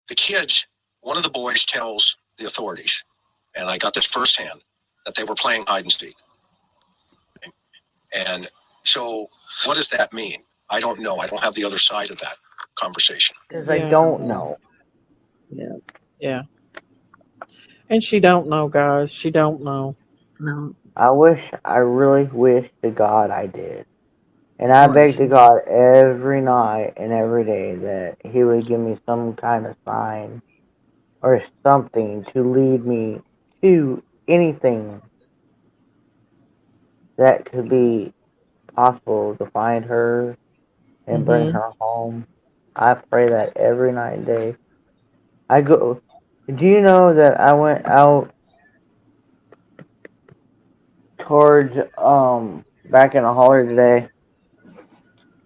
The kids, one of the boys tells the authorities, and I got this firsthand, that they were playing hide and seek. And so what does that mean? I don't know. I don't have the other side of that conversation. Because I don't know. Yeah. And she don't know, guys. She don't know. No. I really wish to God I did. And I beg to God every night and every day that He would give me some kind of sign or something to lead me to anything that could be possible to find her and bring her home. I pray that every night and day. I go. Do you know that I went out towards back in the holler today?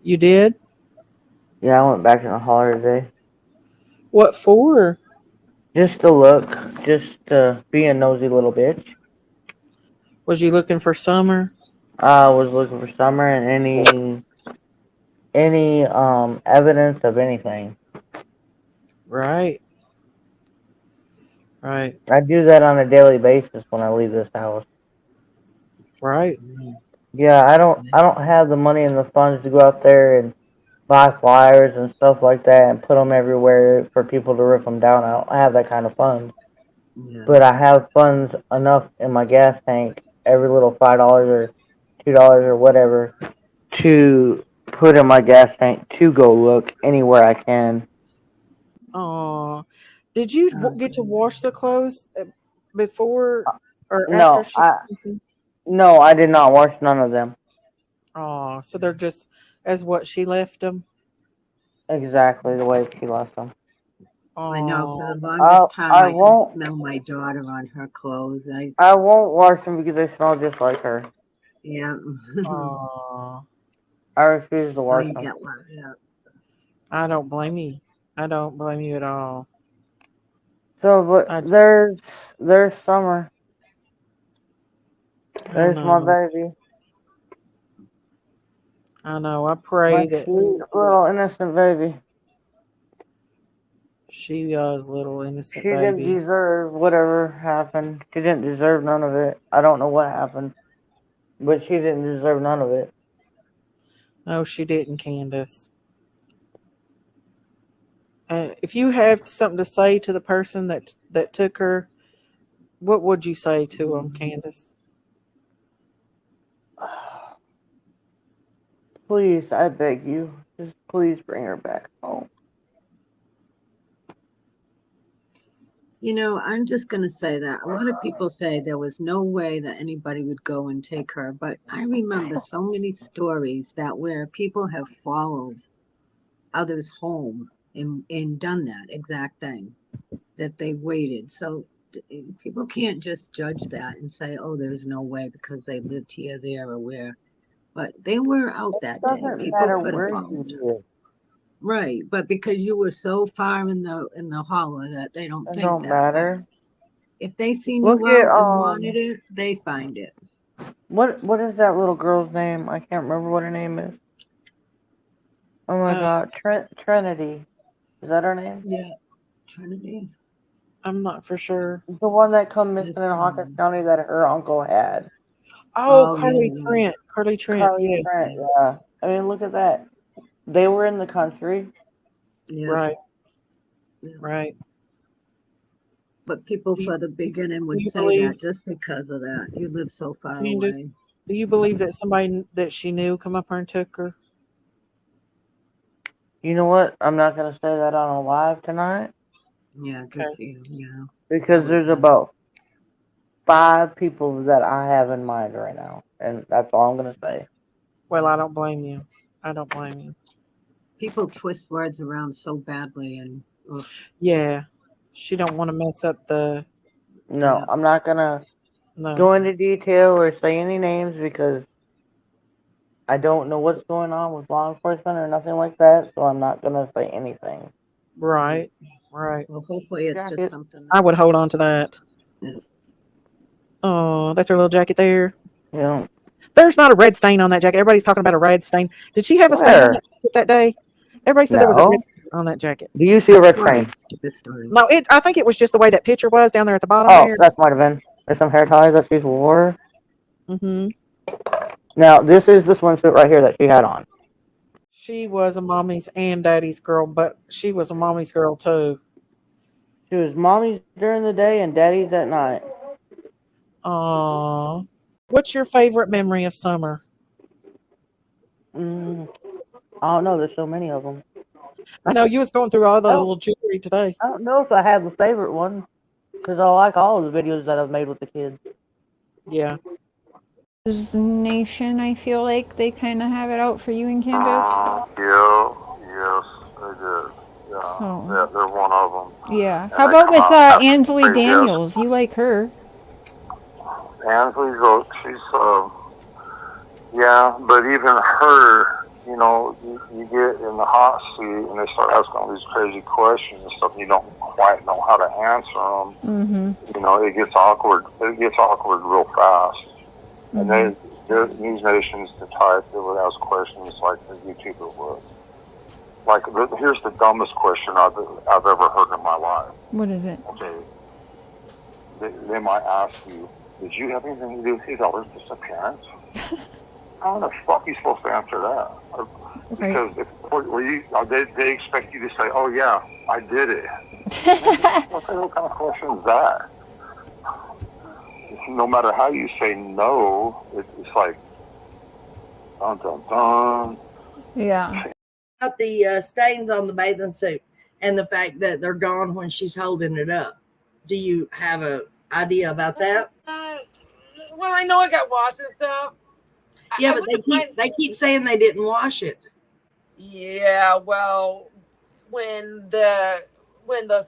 You did? Yeah, I went back in the holler today. What for? Just to look, just to be a nosy little bitch. Was you looking for Summer? I was looking for Summer and any evidence of anything. Right. Right. I do that on a daily basis when I leave this house. Right. Yeah, I don't have the money and the funds to go out there and buy flyers and stuff like that and put them everywhere for people to rip them down. I don't have that kind of funds. Yeah. But I have funds enough in my gas tank, every little $5 or $2 or whatever, to put in my gas tank to go look anywhere I can. Oh, did you get to wash the clothes before or No, after no, I did not wash none of them. Oh, so they're just as what she left them. Exactly the way she left them. Oh, I know for the longest time I could smell my daughter on her clothes. I won't wash them because they smell just like her. Yeah. Oh, I refuse to wash them. Get one. Yeah. I don't blame you. I don't blame you at all. So, but there's Summer. There's my baby. I know. I pray that sweet little innocent baby. She was little innocent She baby. didn't deserve whatever happened. She didn't deserve none of it. I don't know what happened, but she didn't deserve none of it. No, she didn't, Candace. If you have something to say to the person that took her, what would you say to them, Candace? Please, I beg you, just please bring her back home. You know, I'm just going to say that. A lot of people say there was no way that anybody would go and take her, but I remember so many stories that where people have followed others home and done that exact thing, that they waited. So people can't just judge that and say, oh, there's no way because they lived here, there, or where. But they were out that day. People could have followed. Right, but because you were so far in the holler that they don't think don't that. matter. If they seen you out and wanted it, they find it. What is that little girl's name? I can't remember what her name is. Oh my God, Trinity. Is that her name? Yeah, Trinity. I'm not for sure. The one that come missing in Hawkins County that her uncle had. Oh, Carly Trent. Carly Trent. Yes. Trent, yeah. I mean, look at that. They were in the country. Yeah. Right. Yeah. Right. But people for the beginning would say that just because of that. You live so far away. Do you believe that somebody that she knew come up here and took her? You know what? I'm not going to say that on a live tonight. Yeah, good for you. Yeah. Because there's about 5 people that I have in mind right now. And that's all I'm going to say. Well, I don't blame you. I don't blame you. People twist words around so badly and yeah, she don't want to mess up the. No, I'm not gonna go into detail or say any names because I don't know what's going on with law enforcement or nothing like that. So I'm not gonna say anything. Right. Right. Well, hopefully it's just something. I would hold on to that. Yeah. Oh, that's her little jacket there. Yeah. There's not a red stain on that jacket. Everybody's talking about a red stain. Did she have a stain on that jacket that day? Everybody said there was a No. red stain on that jacket. Do you see a red stain? The stories. No, I think it was just the way that picture was down there at the bottom Oh, there. that might have been. There's some hair ties that she's wore. Mm-hmm. Now, this is the swimsuit right here that she had on. She was a mommy's and daddy's girl, but she was a mommy's girl too. She was mommy's during the day and daddy's at night. Aww. What's your favorite memory of summer? I don't know. There's so many of them. I know you was going through all the Oh. little jewelry today. I don't know if I have a favorite one because I like all of the videos that I've made with the kids. Yeah. Nation, I feel like they kind of have it out for you and Candace. Yeah, yes, they did. Yeah, So- yeah, they're one of them. Yeah. And How they about come with out after Ansley 3 years. Daniels? You like her? Ansley's, she's, yeah, but even her, you know, you get in the hot seat and they start asking all these crazy questions and stuff, and you don't quite know how to answer them. Mm-hmm. You know, it gets awkward. It gets awkward real fast. And News Nation's the type that would ask questions like the YouTuber would. Like, here's the dumbest question I've ever heard in my life. What is it? Okay, they might ask you, did you have anything to do with his daughter's disappearance? How the fuck are you supposed to answer that? Right. Because they expect you to say, oh yeah, I did it. What kind of question is that? No matter how you say no, it's like, dun dun dun. Yeah. About the stains on the bathing suit and the fact that they're gone when she's holding it up. Do you have an idea about that? Well, I know it got washed and stuff. Yeah, I but wouldn't they keep saying they didn't wash it. Yeah, well, when the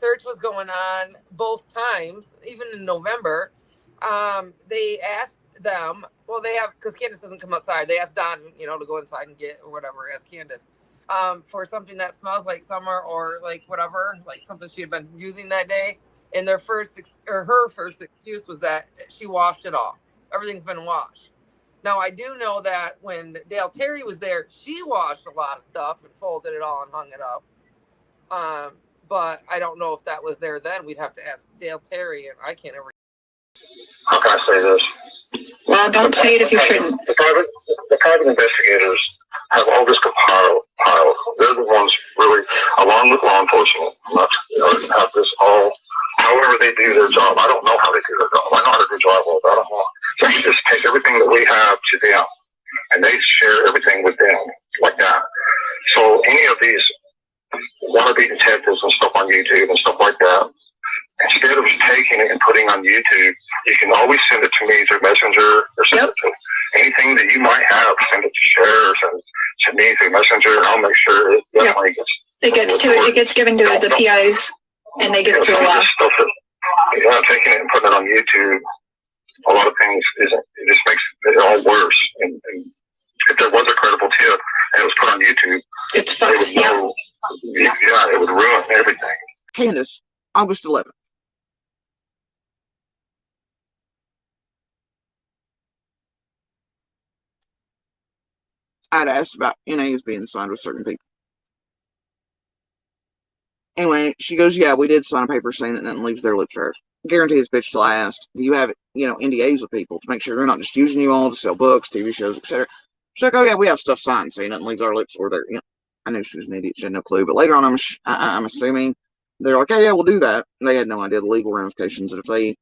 search was going on both times, even in November, they asked them. Well, they have, because Candace doesn't come outside. They asked Don, to go inside and get or whatever. Ask Candace for something that smells like summer or like whatever, like something she had been using that day. And her first excuse was that she washed it all. Everything's been washed. Now, I do know that when Dale Terry was there, she washed a lot of stuff and folded it all and hung it up. But I don't know if that was there then. We'd have to ask Dale Terry, and I can't ever. How can I say this? Well, don't say it if you shouldn't. The private investigators have all this compiled. They're the ones really, along with law enforcement, have this all. However they do their job, I don't know how they do their job. I know how to do drywall, but I don't know. So we just take everything that we have to them, and they share everything with them like that. So any of these wannabe detectives and stuff on YouTube and stuff like that, instead of taking it and putting on YouTube, you can always send it to me through Messenger or send it to anything that you might have. Send it to Share or send to me through Messenger, and I'll make sure it definitely gets. It gets given to the PIs, and they give it to a lot. Taking it and putting it on YouTube, a lot of things it just makes it all worse. And if there was a credible tip and it was put on YouTube, It's they fucked. would know. Yeah, it would ruin everything. Candace, August 11th. I'd asked about NAs being signed with certain people. Anyway, she goes, yeah, we did sign a paper saying that nothing leaves their lips hers. Guarantee this bitch till I asked, do you have, NDAs with people to make sure they're not just using you all to sell books, TV shows, etc. She's like, oh yeah, we have stuff signed saying nothing leaves our lips or their, I knew she was an idiot, she had no clue. But later on, I'm assuming they're like, oh yeah, we'll do that. And they had no idea the legal ramifications. And if they,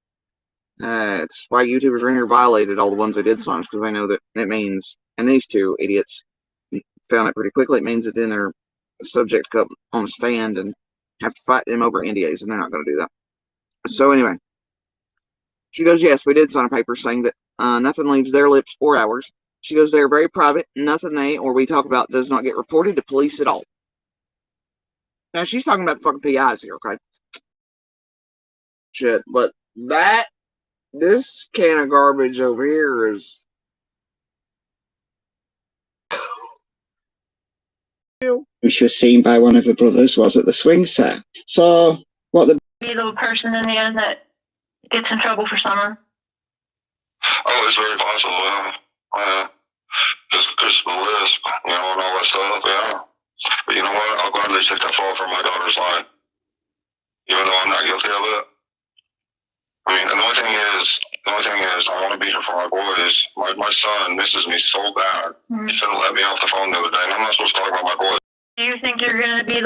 it's why YouTubers are in here violated all the ones they did sign, because they know that it means, and these two idiots found it pretty quickly, it means that then they're subject to come on the stand and have to fight them over NDAs, and they're not going to do that. So anyway, she goes, yes, we did sign a paper saying that nothing leaves their lips or ours. She goes, they're very private. Nothing they or we talk about does not get reported to police at all. Now, she's talking about the fucking PIs here, okay? Shit, but this can of garbage over here is... Which was seen by one of the brothers was at the swing set. So, what the Little person in the end that gets in trouble for summer? Oh, it's very possible, yeah. Just the list, and all that stuff, yeah. But you know what? they took that fall from my daughter's line, even though I'm not guilty of it. I mean, and the only thing is, I want to be here for my boys. My son misses me so bad. He shouldn't let me off the phone the other day, and I'm not supposed to talk about my boys. Do you think you're going to be